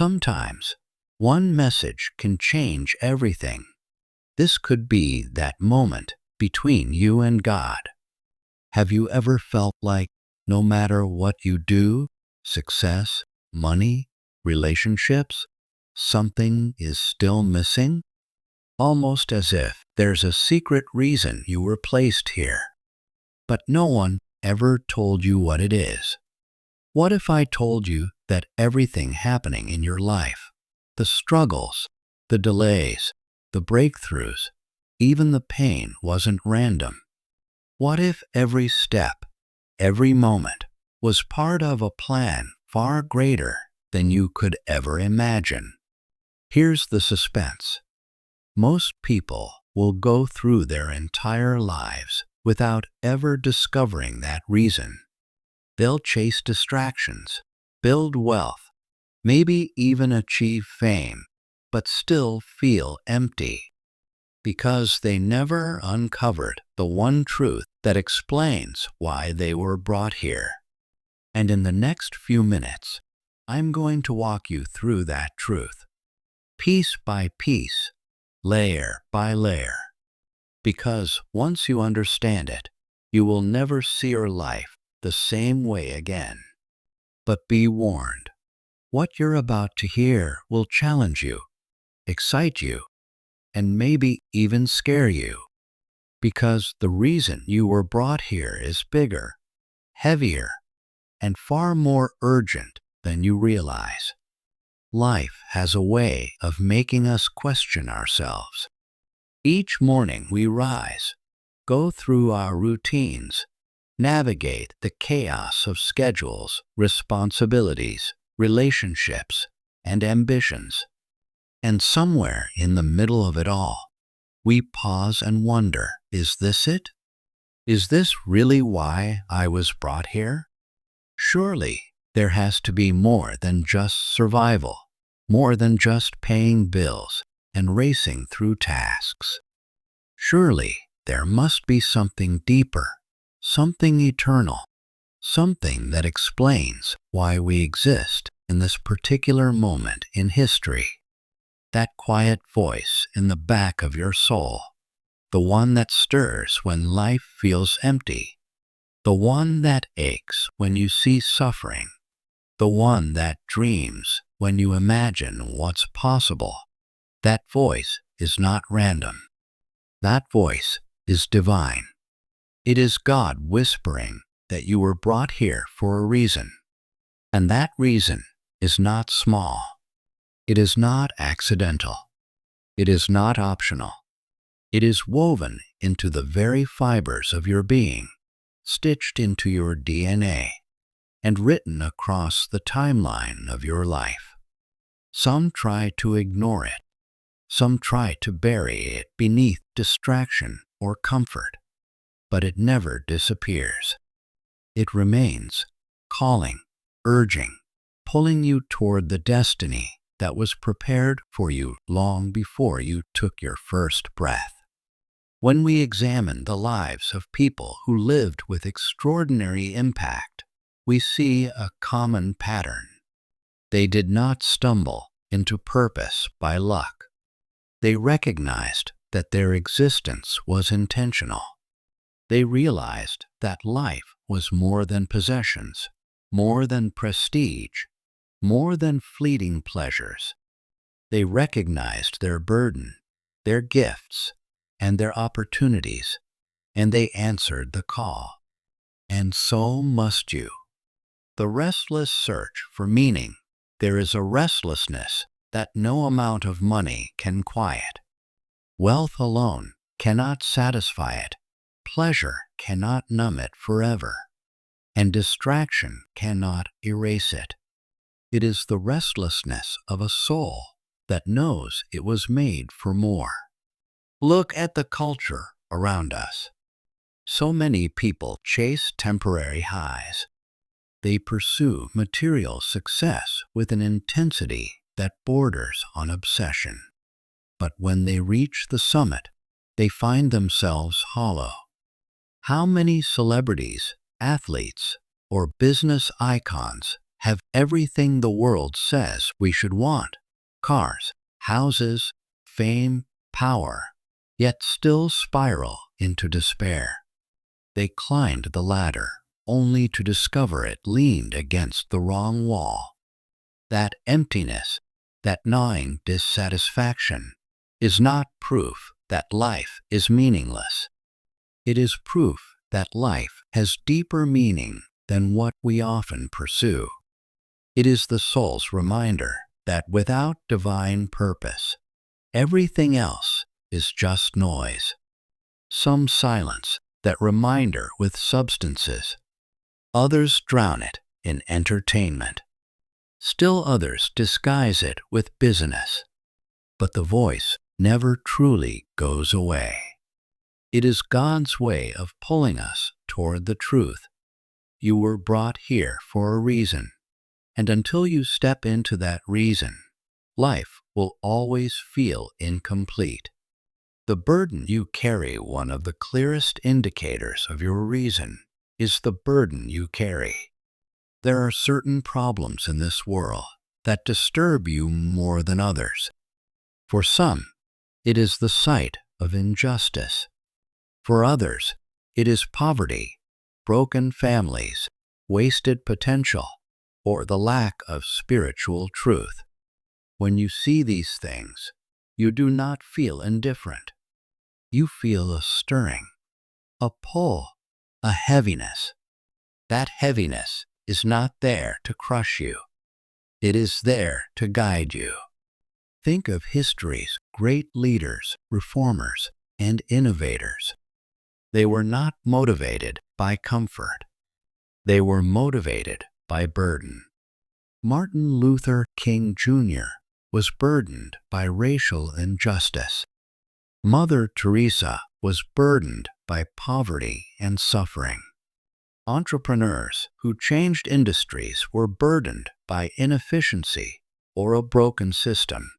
Sometimes, one message can change everything. This could be that moment between you and God. Have you ever felt like no matter what you do, success, money, relationships, something is still missing? Almost as if there's a secret reason you were placed here, but no one ever told you what it is. What if I told you that everything happening in your life, the struggles, the delays, the breakthroughs, even the pain wasn't random? What if every step, every moment, was part of a plan far greater than you could ever imagine? Here's the suspense. Most people will go through their entire lives without ever discovering that reason. They'll chase distractions, build wealth, maybe even achieve fame, but still feel empty because they never uncovered the one truth that explains why they were brought here. And in the next few minutes, I'm going to walk you through that truth, piece by piece, layer by layer. Because once you understand it, you will never see your life the same way again. But be warned, what you're about to hear will challenge you, excite you, and maybe even scare you. Because the reason you were brought here is bigger, heavier, and far more urgent than you realize. Life has a way of making us question ourselves. Each morning we rise, go through our routines, navigate the chaos of schedules, responsibilities, relationships, and ambitions. And somewhere in the middle of it all, we pause and wonder, is this it? Is this really why I was brought here? Surely there has to be more than just survival, more than just paying bills and racing through tasks. Surely there must be something deeper, something eternal, something that explains why we exist in this particular moment in history. That quiet voice in the back of your soul, the one that stirs when life feels empty, the one that aches when you see suffering, the one that dreams when you imagine what's possible. That voice is not random. That voice is divine. It is God whispering that you were brought here for a reason. And that reason is not small. It is not accidental. It is not optional. It is woven into the very fibers of your being, stitched into your DNA, and written across the timeline of your life. Some try to ignore it. Some try to bury it beneath distraction or comfort, but it never disappears. It remains, calling, urging, pulling you toward the destiny that was prepared for you long before you took your first breath. When we examine the lives of people who lived with extraordinary impact, we see a common pattern. They did not stumble into purpose by luck. They recognized that their existence was intentional. They realized that life was more than possessions, more than prestige, more than fleeting pleasures. They recognized their burden, their gifts, and their opportunities, and they answered the call. And so must you. The restless search for meaning. There is a restlessness that no amount of money can quiet. Wealth alone cannot satisfy it. Pleasure cannot numb it forever. And distraction cannot erase it. It is the restlessness of a soul that knows it was made for more. Look at the culture around us. So many people chase temporary highs. They pursue material success with an intensity that borders on obsession. But when they reach the summit, they find themselves hollow. How many celebrities, athletes, or business icons have everything the world says we should want: cars, houses, fame, power, yet still spiral into despair. They climbed the ladder only to discover it leaned against the wrong wall. That emptiness, that gnawing dissatisfaction, is not proof that life is meaningless. It is proof that life has deeper meaning than what we often pursue. It is the soul's reminder that without divine purpose, everything else is just noise. Some silence that reminder with substances. Others drown it in entertainment. Still others disguise it with business. But the voice never truly goes away. It is God's way of pulling us toward the truth. You were brought here for a reason, and until you step into that reason, life will always feel incomplete. The burden you carry, one of the clearest indicators of your reason, is the burden you carry. There are certain problems in this world that disturb you more than others. For some, it is the sight of injustice. For others, it is poverty, broken families, wasted potential, or the lack of spiritual truth. When you see these things, you do not feel indifferent. You feel a stirring, a pull, a heaviness. That heaviness is not there to crush you. It is there to guide you. Think of history's great leaders, reformers, and innovators. They were not motivated by comfort. They were motivated by burden. Martin Luther King Jr. was burdened by racial injustice. Mother Teresa was burdened by poverty and suffering. Entrepreneurs who changed industries were burdened by inefficiency or a broken system.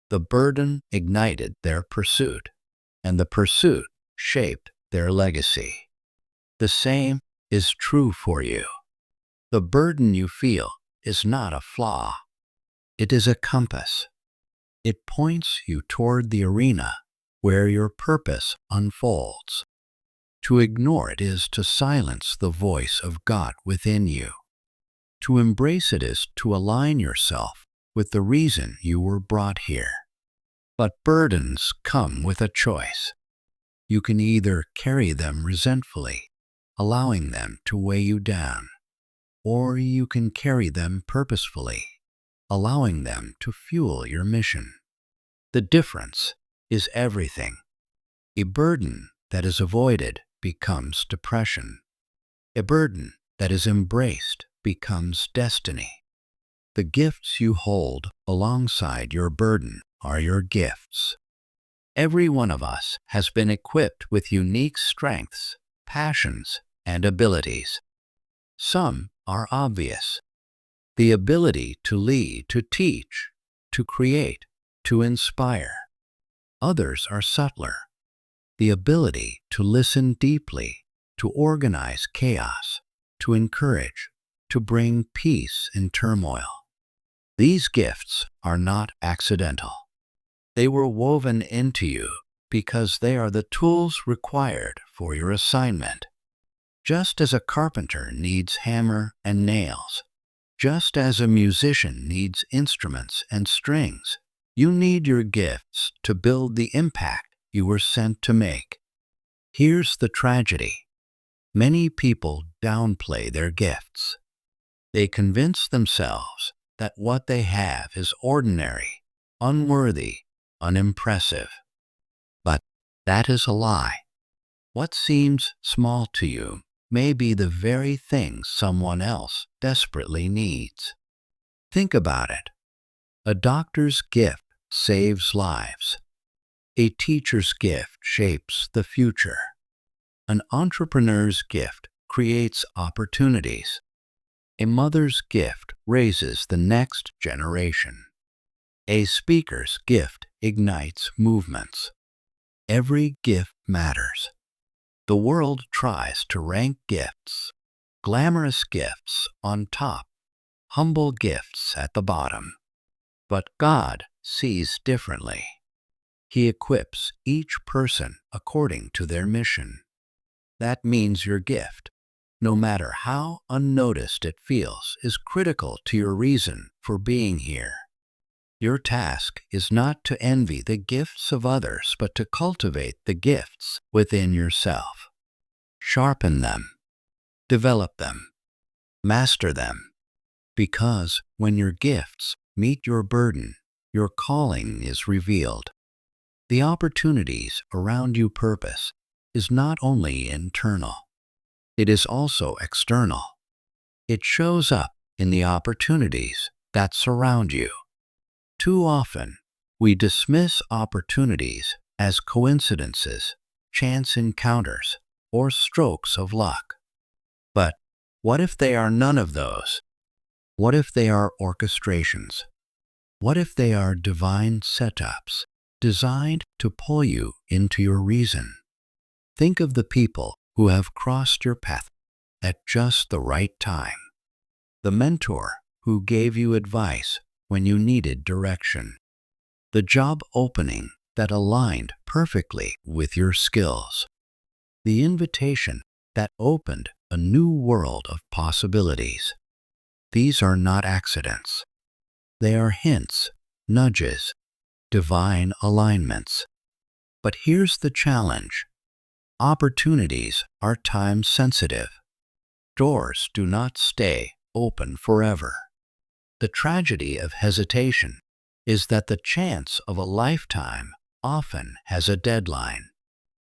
The burden ignited their pursuit, and the pursuit shaped their legacy. The same is true for you. The burden you feel is not a flaw. It is a compass. It points you toward the arena where your purpose unfolds. To ignore it is to silence the voice of God within you. To embrace it is to align yourself with the reason you were brought here. But burdens come with a choice. You can either carry them resentfully, allowing them to weigh you down, or you can carry them purposefully, allowing them to fuel your mission. The difference is everything. A burden that is avoided becomes depression. A burden that is embraced becomes destiny. The gifts you hold alongside your burden are your gifts. Every one of us has been equipped with unique strengths, passions, and abilities. Some are obvious. The ability to lead, to teach, to create, to inspire. Others are subtler. The ability to listen deeply, to organize chaos, to encourage, to bring peace in turmoil. These gifts are not accidental. They were woven into you because they are the tools required for your assignment. Just as a carpenter needs hammer and nails, just as a musician needs instruments and strings, you need your gifts to build the impact you were sent to make. Here's the tragedy. Many people downplay their gifts. They convince themselves that what they have is ordinary, unworthy, unimpressive. But that is a lie. What seems small to you may be the very thing someone else desperately needs. Think about it. A doctor's gift saves lives. A teacher's gift shapes the future. An entrepreneur's gift creates opportunities. A mother's gift raises the next generation. A speaker's gift ignites movements. Every gift matters. The world tries to rank gifts, glamorous gifts on top, humble gifts at the bottom. But God sees differently. He equips each person according to their mission. That means your gift, no matter how unnoticed it feels, is critical to your reason for being here. Your task is not to envy the gifts of others, but to cultivate the gifts within yourself. Sharpen them, develop them, master them, because when your gifts meet your burden, your calling is revealed. The opportunities around you purpose is not only internal, it is also external. It shows up in the opportunities that surround you. Too often, we dismiss opportunities as coincidences, chance encounters, or strokes of luck. But what if they are none of those? What if they are orchestrations? What if they are divine setups designed to pull you into your reason? Think of the people who have crossed your path at just the right time. The mentor who gave you advice when you needed direction. The job opening that aligned perfectly with your skills. The invitation that opened a new world of possibilities. These are not accidents. They are hints, nudges, divine alignments. But here's the challenge. Opportunities are time-sensitive. Doors do not stay open forever. The tragedy of hesitation is that the chance of a lifetime often has a deadline.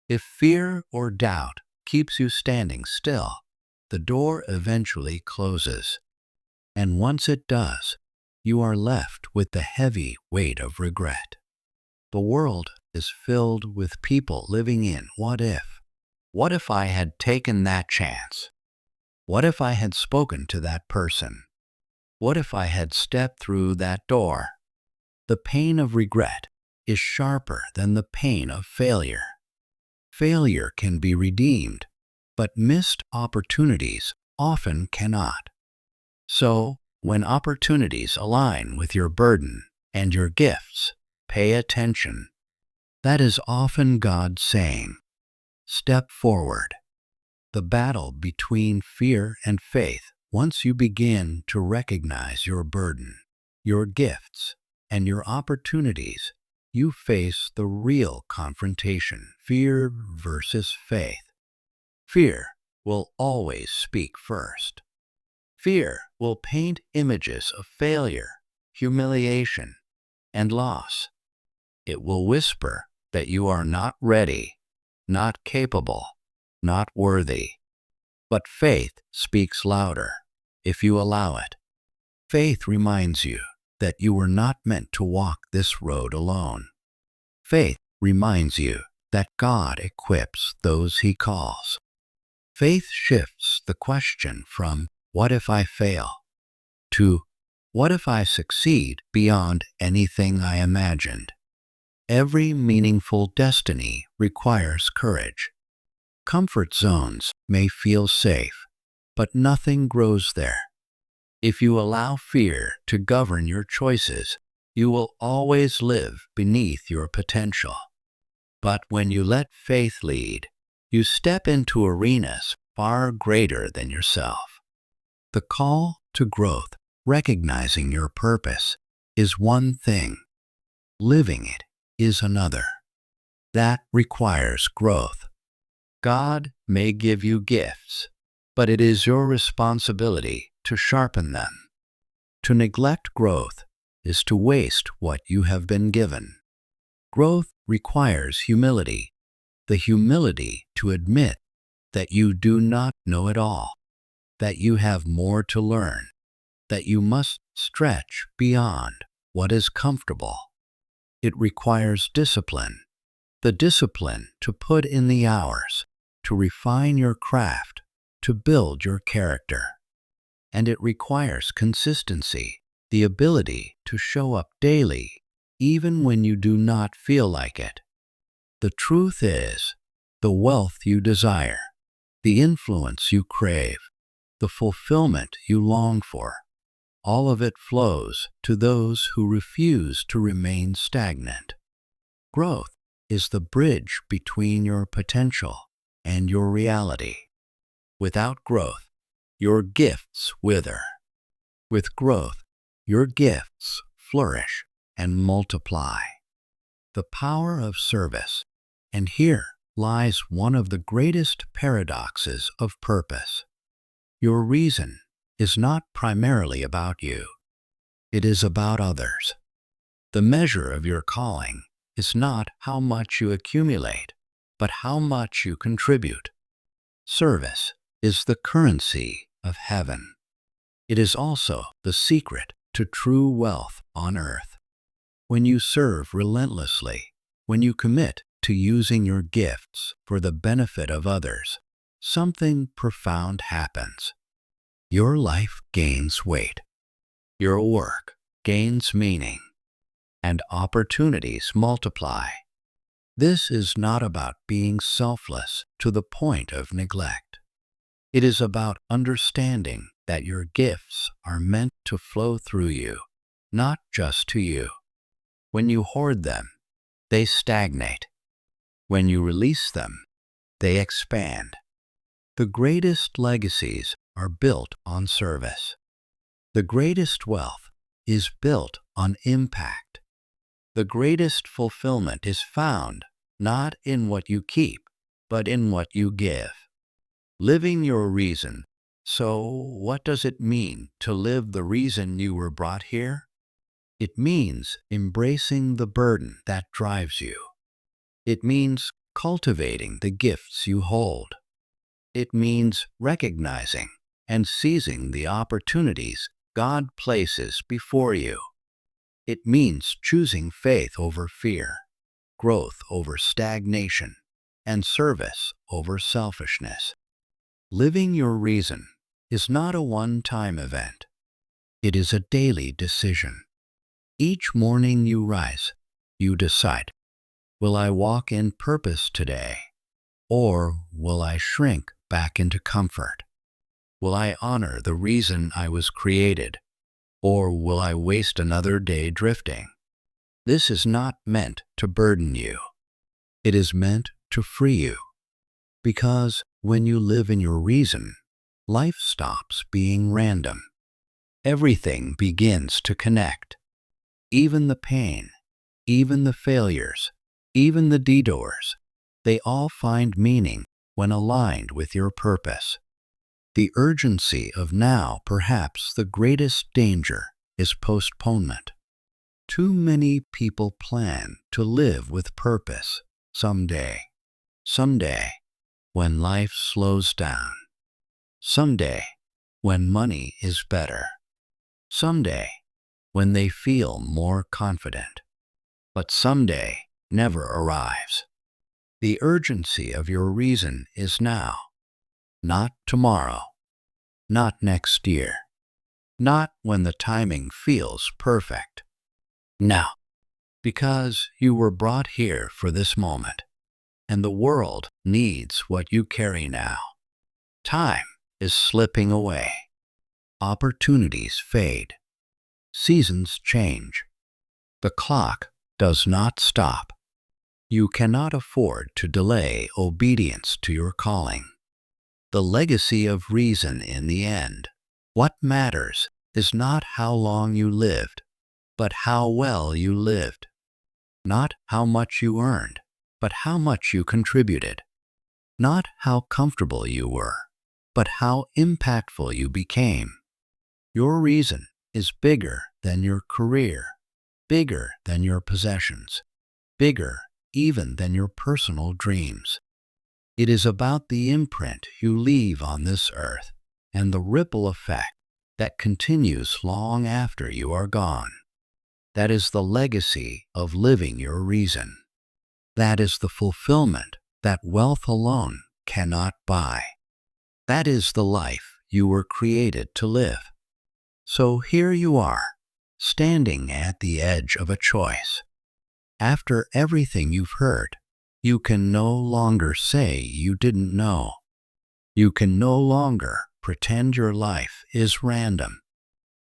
If fear or doubt keeps you standing still, the door eventually closes. And once it does, you are left with the heavy weight of regret. The world is filled with people living in what if. What if I had taken that chance? What if I had spoken to that person? What if I had stepped through that door? The pain of regret is sharper than the pain of failure. Failure can be redeemed, but missed opportunities often cannot. So, when opportunities align with your burden and your gifts, pay attention. That is often God saying, step forward. The battle between fear and faith. Once you begin to recognize your burden, your gifts, and your opportunities, you face the real confrontation, fear versus faith. Fear will always speak first. Fear will paint images of failure, humiliation, and loss. It will whisper that you are not ready, not capable, not worthy. But faith speaks louder if you allow it. Faith reminds you that you were not meant to walk this road alone. Faith reminds you that God equips those He calls. Faith shifts the question from, what if I fail? To, what if I succeed beyond anything I imagined? Every meaningful destiny requires courage. Comfort zones may feel safe, but nothing grows there. If you allow fear to govern your choices, you will always live beneath your potential. But when you let faith lead, you step into arenas far greater than yourself. The call to growth, recognizing your purpose, is one thing. Living it is another. That requires growth. God may give you gifts, but it is your responsibility to sharpen them. To neglect growth is to waste what you have been given. Growth requires humility, the humility to admit that you do not know it all, that you have more to learn, that you must stretch beyond what is comfortable. It requires discipline, the discipline to put in the hours, to refine your craft, to build your character. And it requires consistency, the ability to show up daily, even when you do not feel like it. The truth is, the wealth you desire, the influence you crave, the fulfillment you long for, All of it flows to those who refuse to remain stagnant. Growth is the bridge between your potential and your reality. Without growth, your gifts wither. With growth, your gifts flourish and multiply. The power of service. And here lies one of the greatest paradoxes of purpose. Your reason is not primarily about you. It is about others. The measure of your calling is not how much you accumulate, but how much you contribute. Service is the currency of heaven. It is also the secret to true wealth on earth. When you serve relentlessly, when you commit to using your gifts for the benefit of others, something profound happens. Your life gains weight. Your work gains meaning, and opportunities multiply. This is not about being selfless to the point of neglect. It is about understanding that your gifts are meant to flow through you, not just to you. When you hoard them, they stagnate. When you release them, they expand. The greatest legacies are built on service. The greatest wealth is built on impact. The greatest fulfillment is found not in what you keep, but in what you give. Living your reason. So, what does it mean to live the reason you were brought here? It means embracing the burden that drives you. It means cultivating the gifts you hold. It means recognizing and seizing the opportunities God places before you. It means choosing faith over fear, growth over stagnation, and service over selfishness. Living your reason is not a one-time event. It is a daily decision. Each morning you rise, you decide, will I walk in purpose today? Or will I shrink back into comfort? Will I honor the reason I was created? Or will I waste another day drifting? This is not meant to burden you. It is meant to free you. Because when you live in your reason, life stops being random. Everything begins to connect. Even the pain, even the failures, even the detours, they all find meaning when aligned with your purpose. The urgency of now, perhaps the greatest danger, is postponement. Too many people plan to live with purpose someday. Someday, when life slows down. Someday, when money is better. Someday, when they feel more confident. But someday never arrives. The urgency of your reason is now, not tomorrow, not next year, not when the timing feels perfect. Now, because you were brought here for this moment, and the world needs what you carry now. Time is slipping away. Opportunities fade. Seasons change. The clock does not stop. You cannot afford to delay obedience to your calling. The legacy of reason in the end. What matters is not how long you lived, but how well you lived. Not how much you earned, but how much you contributed. Not how comfortable you were, but how impactful you became. Your reason is bigger than your career, bigger than your possessions, bigger even than your personal dreams. It is about the imprint you leave on this earth and the ripple effect that continues long after you are gone. That is the legacy of living your reason. That is the fulfillment that wealth alone cannot buy. That is the life you were created to live. So here you are, standing at the edge of a choice. After everything you've heard, you can no longer say you didn't know. You can no longer pretend your life is random.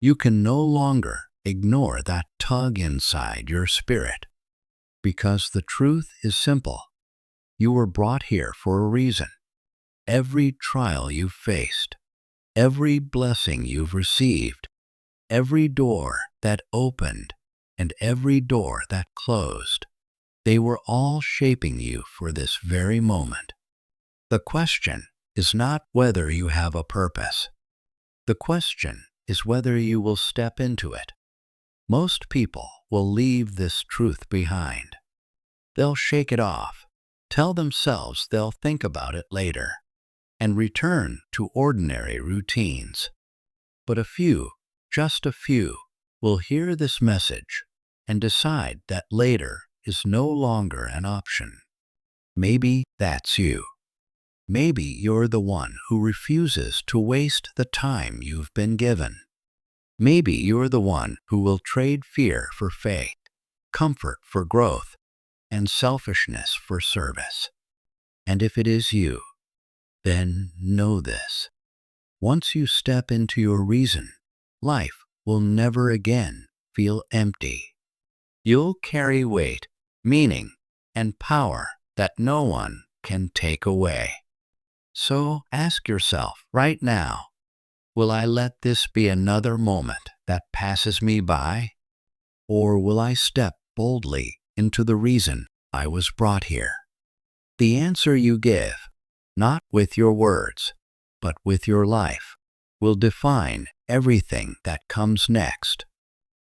You can no longer ignore that tug inside your spirit, because the truth is simple. You were brought here for a reason. Every trial you've faced, every blessing you've received, every door that opened and every door that closed, they were all shaping you for this very moment. The question is not whether you have a purpose. The question is whether you will step into it. Most people will leave this truth behind. They'll shake it off, tell themselves they'll think about it later, and return to ordinary routines. But a few, just a few, will hear this message and decide that later is no longer an option. Maybe that's you. Maybe you're the one who refuses to waste the time you've been given. Maybe you're the one who will trade fear for faith, comfort for growth, and selfishness for service. And if it is you, then know this. Once you step into your reason, life will never again feel empty. You'll carry weight, meaning, and power that no one can take away. So ask yourself right now, will I let this be another moment that passes me by? Or will I step boldly into the reason I was brought here? The answer you give, not with your words, but with your life, will define everything that comes next.